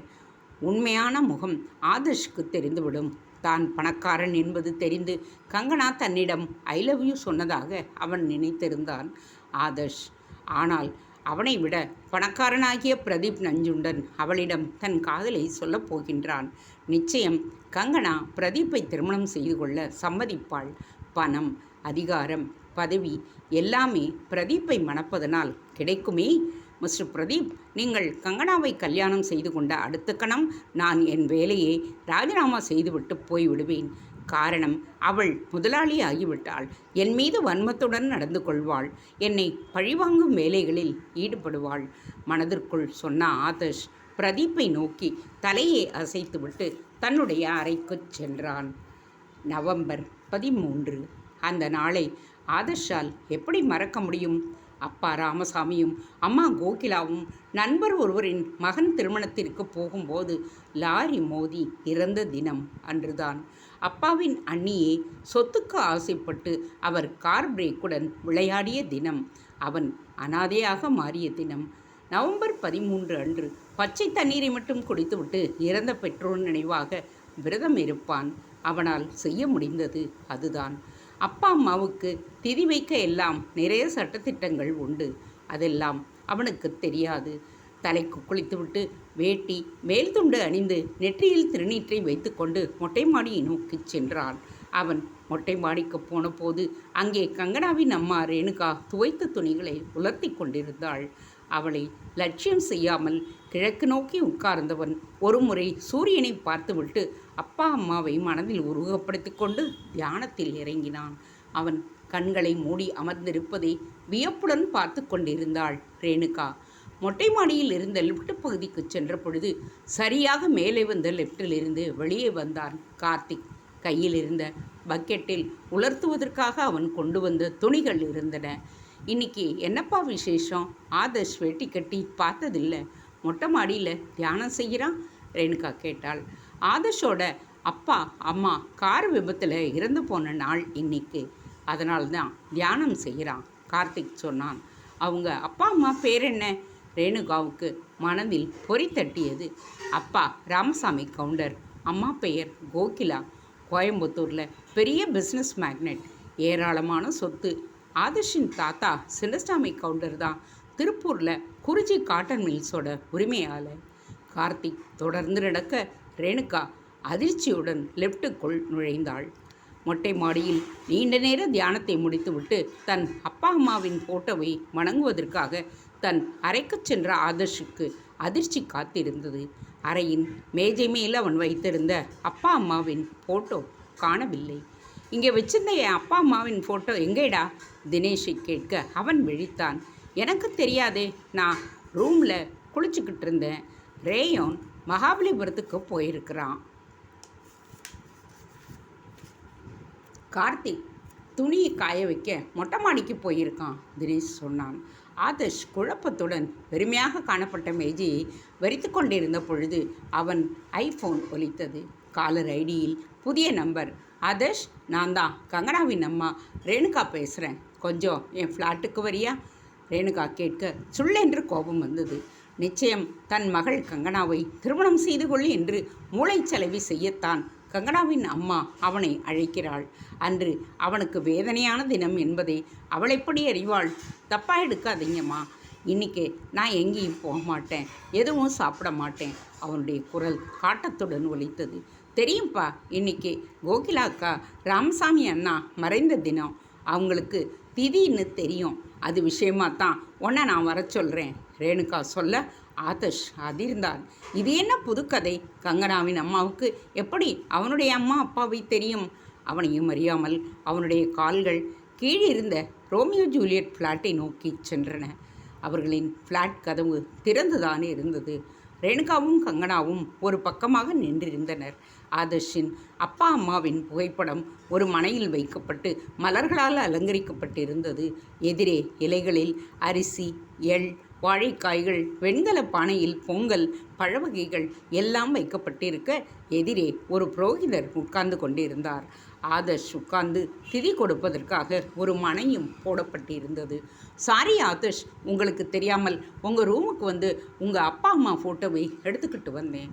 உண்மையான முகம் ஆதர்ஷுக்கு தெரிந்துவிடும். தான் பணக்காரன் என்பது தெரிந்து கங்கனா தன்னிடம் ஐ லவ் யூ சொன்னதாக அவன் நினைத்திருந்தான் ஆதர்ஷ். ஆனால் அவனை விட பணக்காரனாகிய பிரதீப் நஞ்சுண்டன் அவளிடம் தன் காதலை சொல்லப் போகின்றான். நிச்சயம் கங்கனா பிரதீப்பை திருமணம் செய்து கொள்ள சம்மதிப்பாள். பணம், அதிகாரம், பதவி எல்லாமே பிரதீப்பை மணப்பதனால் கிடைக்குமே. மிஸ்டர் பிரதீப், நீங்கள் கங்கனாவை கல்யாணம் செய்து கொண்ட அடுத்த கணம் நான் என் வேலையை ராஜினாமா செய்துவிட்டு போய்விடுவேன். காரணம், அவள் முதலாளி ஆகிவிட்டாள். என் மீது வன்மத்துடன் நடந்து கொள்வாள். என்னை பழிவாங்கும் வேலைகளில் ஈடுபடுவாள். மனதிற்குள் சொன்ன ஆதர்ஷ் பிரதீப்பை நோக்கி தலையை அசைத்துவிட்டு தன்னுடைய அறைக்குச் சென்றான். நவம்பர் 13. அந்த நாளை ஆதர்ஷால் எப்படி மறக்க முடியும்? அப்பா ராமசாமியும் அம்மா கோகிலாவும் நண்பர் ஒருவரின் மகன் திருமணத்திற்கு போகும்போது லாரி மோதி இறந்த தினம் அன்றுதான். அப்பாவின் அண்ணியே சொத்துக்கு ஆசைப்பட்டு அவர் கார் பிரேக்குடன் விளையாடிய தினம். அவன் அனாதையாக மாறிய தினம். நவம்பர் 13 அன்று பச்சை தண்ணீரை மட்டும் குடித்துவிட்டு இறந்த பெற்றோர் நினைவாக விரதம் இருப்பான். அவனால் செய்ய முடிந்தது அதுதான். அப்பா அம்மாவுக்கு திதி வைக்க எல்லாம் நிறைய சட்டத்திட்டங்கள் உண்டு. அதெல்லாம் அவனுக்கு தெரியாது. தலைக்கு குளித்துவிட்டு வேட்டி மேல் துண்டு அணிந்து நெற்றியில் திருநீற்றை வைத்துக்கொண்டு மொட்டை மாடியை நோக்கி சென்றான். அவன் மொட்டை மாடிக்கு போன போது அங்கே கங்கனாவின் அம்மா ரேணுகா துவைத்த துணிகளை உலர்த்தி கொண்டிருந்தாள். அவளை லட்சியம் செய்யாமல் கிழக்கு நோக்கி உட்கார்ந்தவன் ஒரு முறை சூரியனை பார்த்துவிட்டு அப்பா அம்மாவை மனதில் உருவப்படுத்தி கொண்டு தியானத்தில் இறங்கினான். அவன் கண்களை மூடி அமர்ந்திருப்பதை வியப்புடன் பார்த்து கொண்டிருந்தாள் ரேணுகா. மொட்டை மாடியில் இருந்த லிஃப்ட் பகுதிக்கு சென்ற பொழுது சரியாக மேலே வந்த லிஃப்டிலிருந்து வெளியே வந்தான் கார்த்திக். கையில் இருந்த பக்கெட்டில் உலர்த்துவதற்காக அவன் கொண்டு வந்த துணிகள் இருந்தன. இன்னைக்கு என்னப்பா விசேஷம்? ஆதர்ஷ் வேட்டி கட்டி பார்த்ததில்லை. மொட்டை மாடியில் தியானம் செய்கிறான், ரேணுகா கேட்டாள். ஆதர்ஷோட அப்பா அம்மா கார் விபத்தில் இறந்து போன நாள் இன்னைக்கு. அதனால்தான் தியானம் செய்கிறான், கார்த்திக் சொன்னான். அவங்க அப்பா அம்மா பேர் என்ன? ரேணுகாவுக்கு மனதில் பொறி தட்டியது. அப்பா ராமசாமி கவுண்டர், அம்மா பெயர் கோகிலா. கோயம்புத்தூரில் பெரிய பிஸ்னஸ் மேக்னெட், ஏராளமான சொத்து. ஆதர்ஷின் தாத்தா சின்னசாமி கவுண்டர் தான் திருப்பூரில் குறிச்சி காட்டன் மில்ஸோட உரிமையாளர். கார்த்திக் தொடர்ந்து நடக்க ரேணுகா அதிர்ச்சியுடன் லெஃப்ட்டுக்குள் நுழைந்தாள். மொட்டை மாடியில் நீண்ட நேர தியானத்தை முடித்துவிட்டு தன் அப்பா அம்மாவின் போட்டோவை வணங்குவதற்காக தன் அறைக்கு சென்ற ஆதர்ஷுக்கு அதிர்ச்சி காத்திருந்தது. அறையின் மேஜை மேல் அவன் வைத்திருந்த அப்பா அம்மாவின் போட்டோ காணவில்லை. இங்கே வச்சிருந்த என் அப்பா அம்மாவின் ஃபோட்டோ எங்கேடா? தினேஷை கேட்க அவன் விழித்தான். எனக்கு தெரியாதே, நான் ரூமில் குளிச்சுக்கிட்டு இருந்தேன். ரேயோன் மகாபலிபுரத்துக்கு போயிருக்கிறான். கார்த்திக் துணியை காய வைக்க மொட்டை மாடிக்கு போயிருக்கான், தினேஷ் சொன்னான். ஆதர்ஷ் குழப்பத்துடன் வெறுமையாக காணப்பட்ட மேஜையை வரித்து கொண்டிருந்த பொழுது அவன் ஐஃபோன் ஒலித்தது. காலர் ஐடியில் புதிய நம்பர். ஆதர்ஷ், நான் தான் கங்கனாவின் அம்மா ரேணுகா பேசுகிறேன். கொஞ்சம் என் ஃப்ளாட்டுக்கு வரியா? ரேணுகா கேட்க சுள்ளென்று கோபம் வந்தது. நிச்சயம் தன் மகள் கங்கனாவை திருமணம் செய்து கொள் என்று மூளைச்சலவி செய்யத்தான் கங்கனாவின் அம்மா அவனை அழைக்கிறாள். அன்று அவனுக்கு வேதனையான தினம் என்பதை அவள் எப்படி அறிவாள்? தப்பாக எடுக்காதீங்கம்மா, இன்றைக்கி நான் எங்கேயும் போக மாட்டேன், எதுவும் சாப்பிட மாட்டேன். அவனுடைய குரல் காட்டத்துடன் ஒலித்தது. தெரியும்ப்பா, இன்றைக்கி கோகிலாக்கா ராமசாமி அண்ணா மறைந்த தினம். அவங்களுக்கு திதின்னு தெரியும். அது விஷயமாத்தான் உன்னை நான் வர சொல்கிறேன், ரேணுகா சொல்ல ஆதர்ஷ் அதிர்ந்தான். இது என்ன புதுக்கதை? கங்கனாவின் அம்மாவுக்கு எப்படி அவனுடைய அம்மா அப்பாவை தெரியும்? அவனையும் அறியாமல் அவனுடைய கால்கள் கீழிருந்த ரோமியோ ஜூலியட் ஃப்ளாட்டை நோக்கி சென்றன. அவர்களின் ஃப்ளாட் கதவு திறந்துதானே இருந்தது. ரேணுகாவும் கங்கனாவும் ஒரு பக்கமாக நின்றிருந்தனர். ஆதர்ஷின் அப்பா அம்மாவின் புகைப்படம் ஒரு மனையில் வைக்கப்பட்டு மலர்களால் அலங்கரிக்கப்பட்டிருந்தது. எதிரே இலைகளில் அரிசி, எள், வாழைக்காய்கள், வெண்கல பானையில் பொங்கல், பழவகைகள் எல்லாம் வைக்கப்பட்டிருக்க எதிரே ஒரு புரோகிதர் உட்கார்ந்து கொண்டிருந்தார். ஆதர்ஷ் உட்கார்ந்து திதி கொடுப்பதற்காக ஒரு மனையும் போடப்பட்டிருந்தது. சாரி ஆதர்ஷ், உங்களுக்கு தெரியாமல் உங்கள் ரூமுக்கு வந்து உங்கள் அப்பா அம்மா ஃபோட்டோவை எடுத்துக்கிட்டு வந்தேன்.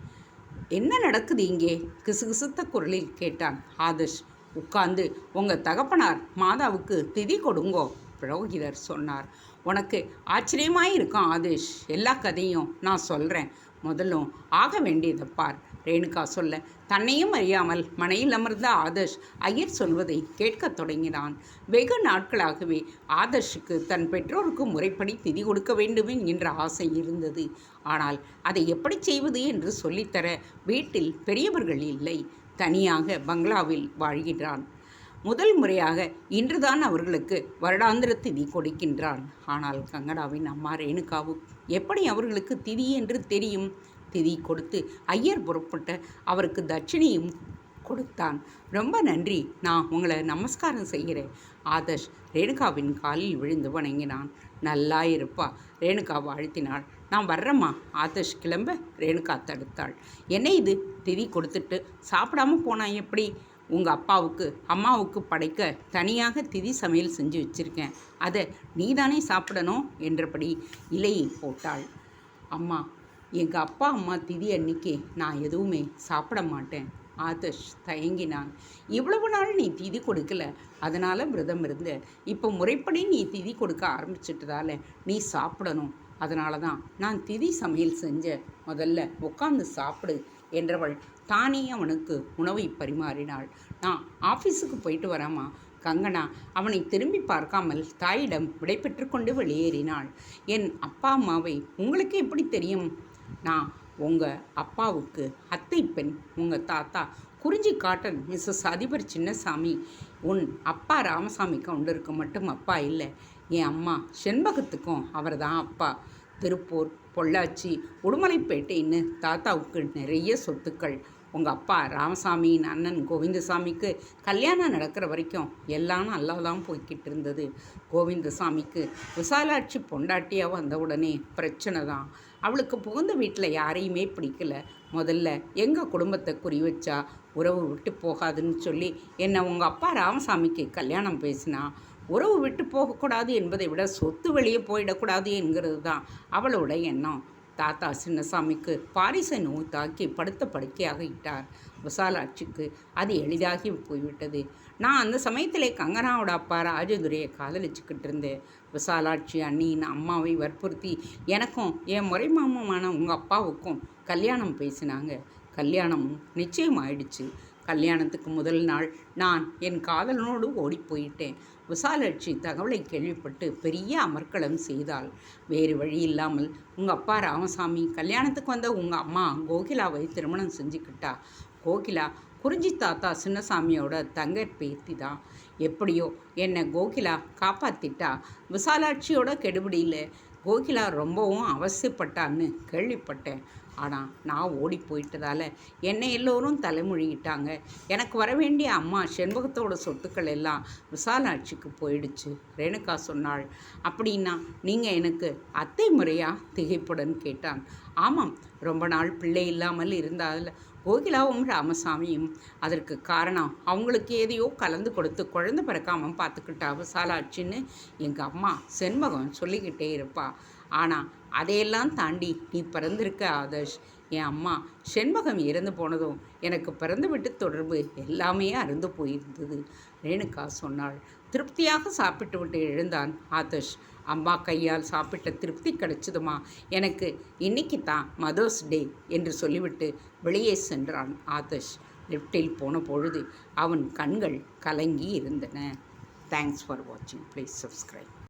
என்ன நடக்குது இங்கே? கிசுகிசுத்த குரலில் கேட்டான் ஆதர்ஷ். உட்கார்ந்து உங்கள் தகப்பனார் மாதாவுக்கு திதி கொடுங்கோ, புரோகிதர் சொன்னார். உனக்கு ஆச்சரியமாயிருக்கும் ஆதர்ஷ், எல்லா கதையும் நான் சொல்கிறேன். முதல்லும் ஆக வேண்டியதை பார், ரேணுகா சொல்ல தன்னையும் அறியாமல் மனையில் அமர்ந்த ஆதர்ஷ் ஐயர் சொல்வதை கேட்கத் தொடங்கினான். வெகு நாட்களாகவே ஆதர்ஷுக்கு தன் பெற்றோருக்கு முறைப்படி திதி கொடுக்க வேண்டும் என்கின்ற ஆசை இருந்தது. ஆனால் அதை எப்படி செய்வது என்று சொல்லித்தர வீட்டில் பெரியவர்கள் இல்லை. தனியாக பங்களாவில் வாழ்கிறான். முதல் முறையாக இன்றுதான் அவர்களுக்கு வருடாந்திர திதி கொடுக்கின்றான். ஆனால் கங்கனாவின் அம்மா ரேணுகாவும் எப்படி அவர்களுக்கு திதி என்று தெரியும்? திதி கொடுத்து ஐயர் புறப்பட்ட அவருக்கு தட்சிணையும் கொடுத்தான். ரொம்ப நன்றி, நான் உங்களை நமஸ்காரம் செய்கிறேன். ஆதர்ஷ் ரேணுகாவின் காலில் விழுந்து வணங்கினான். நல்லா இருப்பா, ரேணுகா வாழ்த்தினாள். நான் வர்றேம்மா. ஆதர்ஷ் கிளம்ப ரேணுகா தடுத்தாள். என்ன இது, திதி கொடுத்துட்டு சாப்பிடாம போனா எப்படி? உங்கள் அப்பாவுக்கு அம்மாவுக்கு படைக்க தனியாக திதி சமையல் செஞ்சு வச்சுருக்கேன், அதை நீதானே சாப்பிடணும் என்றபடி இலையை போட்டாள். அம்மா, எங்கள் அப்பா அம்மா திதி அன்னைக்கு நான் எதுவுமே சாப்பிட மாட்டேன். ஆதர்ஷ் தயங்கினான். இவ்வளவு நாள் நீ திதி கொடுக்கல, அதனால் விரதம் இருந்த. இப்போ முறைப்படி நீ திதி கொடுக்க ஆரம்பிச்சிட்டதால நீ சாப்பிடணும். அதனால தான் நான் திதி சமையல் செஞ்ச. முதல்ல உட்காந்து சாப்பிடு என்றவள் தானே அவனுக்கு உணவை பரிமாறினாள். நான் ஆஃபீஸுக்கு போயிட்டு வரேம்மா. கங்கனா அவனை திரும்பி பார்க்காமல் தாயிடம் விடைபெற்று கொண்டு வெளியேறினாள். என் அப்பா அம்மாவை உங்களுக்கு எப்படி தெரியும்? நான் உங்கள் அப்பாவுக்கு அத்தை பெண். உங்கள் தாத்தா குறிஞ்சி காட்டன் மிஸ்ஸஸ் அதிபர் சின்னசாமி. உன் அப்பா ராமசாமி கவுண்டருக்கு மட்டும் அப்பா இல்லை, என் அம்மா செண்பகத்துக்கும் அவர் தான் அப்பா. திருப்பூர், பொள்ளாச்சி, உடுமலைப்பேட்டைன்னு தாத்தாவுக்கு நிறைய சொத்துக்கள். உங்கள் அப்பா ராமசாமியின் அண்ணன் கோவிந்தசாமிக்கு கல்யாணம் நடக்கிற வரைக்கும் எல்லாம் நல்லா தான் போய்கிட்டு இருந்தது. கோவிந்தசாமிக்கு விசாலாட்சி பொண்டாட்டியாக வந்தவுடனே பிரச்சனை தான். அவளுக்கு புகுந்த வீட்டில் யாரையுமே பிடிக்கல. முதல்ல எங்கள் குடும்பத்தை குறி வச்சா உறவு விட்டு போகாதுன்னு சொல்லி என்னை உங்கள் அப்பா ராமசாமிக்கு கல்யாணம் பேசினா. உறவு விட்டு போகக்கூடாது என்பதை விட சொத்து வெளியே போயிடக்கூடாது என்கிறது தான் அவளோட எண்ணம். தாத்தா சின்னசாமிக்கு பாரிசை நோய் தாக்கி படுத்த படுக்கையாக இட்டார். விசாலாட்சிக்கு அது எளிதாகி போய்விட்டது. நான் அந்த சமயத்திலே கங்கனாவோட அப்பா ராஜதுரையை காதலிச்சுக்கிட்டு இருந்தேன். விசாலாட்சி அண்ணியின் அம்மாவை வற்புறுத்தி எனக்கும் என் முறை மாமமான உங்கள் அப்பாவுக்கும் கல்யாணம் பேசினாங்க. கல்யாணமும் நிச்சயம் ஆயிடுச்சு. கல்யாணத்துக்கு முதல் நாள் நான் என் காதலனோடு ஓடி போயிட்டேன். விசாலாட்சி தகவலை கேள்விப்பட்டு பெரிய அமர்க்களம் செய்தாள். வேறு வழி இல்லாமல் உங்கள் அப்பா ராமசாமி கல்யாணத்துக்கு வந்த உங்கள் அம்மா கோகிலாவை திருமணம் செஞ்சுக்கிட்டா. கோகிலா குறிஞ்சி தாத்தா சின்னசாமியோட தங்கர் பேத்தி தான். எப்படியோ என்னை கோகிலா காப்பாற்றிட்டா. விசாலாட்சியோட கெடுபிடியில் கோகிலா ரொம்பவும் அவசியப்பட்டான்னு கேள்விப்பட்டேன். ஆனால் நான் ஓடி போயிட்டதால் என்னை எல்லோரும் தலைமொழிகிட்டாங்க. எனக்கு வர வேண்டிய அம்மா செண்பகத்தோட சொத்துக்கள் எல்லாம் விசாலாட்சிக்கு போயிடுச்சு. ரேணுகா சொன்னாள். அப்படின்னா நீங்கள் எனக்கு அத்தை முறையா? திகைப்புடன் கேட்டான். ஆமாம், ரொம்ப நாள் பிள்ளை இல்லாமல் இருந்தால் கோகிலாவும் ராமசாமியும். அதற்கு காரணம் அவங்களுக்கு எதையோ கலந்து கொடுத்து குழந்தை பிறக்காமல் பார்த்துக்கிட்டா விசாலாட்சின்னு எங்கள் அம்மா செண்பகம் சொல்லிக்கிட்டே இருப்பா. ஆனால் அதையெல்லாம் தாண்டி நீ பிறந்திருக்க ஆதர்ஷ். என் அம்மா செண்பகம் இறந்து போனதும் எனக்கு பிறந்து விட்டு தொடர்பு எல்லாமே அறுந்து போயிருந்தது, ரேணுகா சொன்னாள். திருப்தியாக சாப்பிட்டு விட்டு எழுந்தான் ஆதர்ஷ். அம்மா கையால் சாப்பிட்ட திருப்தி கிடைச்சதுமா எனக்கு இன்னைக்கு தான் மதர்ஸ் டே என்று சொல்லிவிட்டு வெளியே சென்றான் ஆதர்ஷ். லிஃப்டில் போன பொழுது அவன் கண்கள் கலங்கி இருந்தன. தேங்க்ஸ் ஃபார் வாட்சிங். Please subscribe.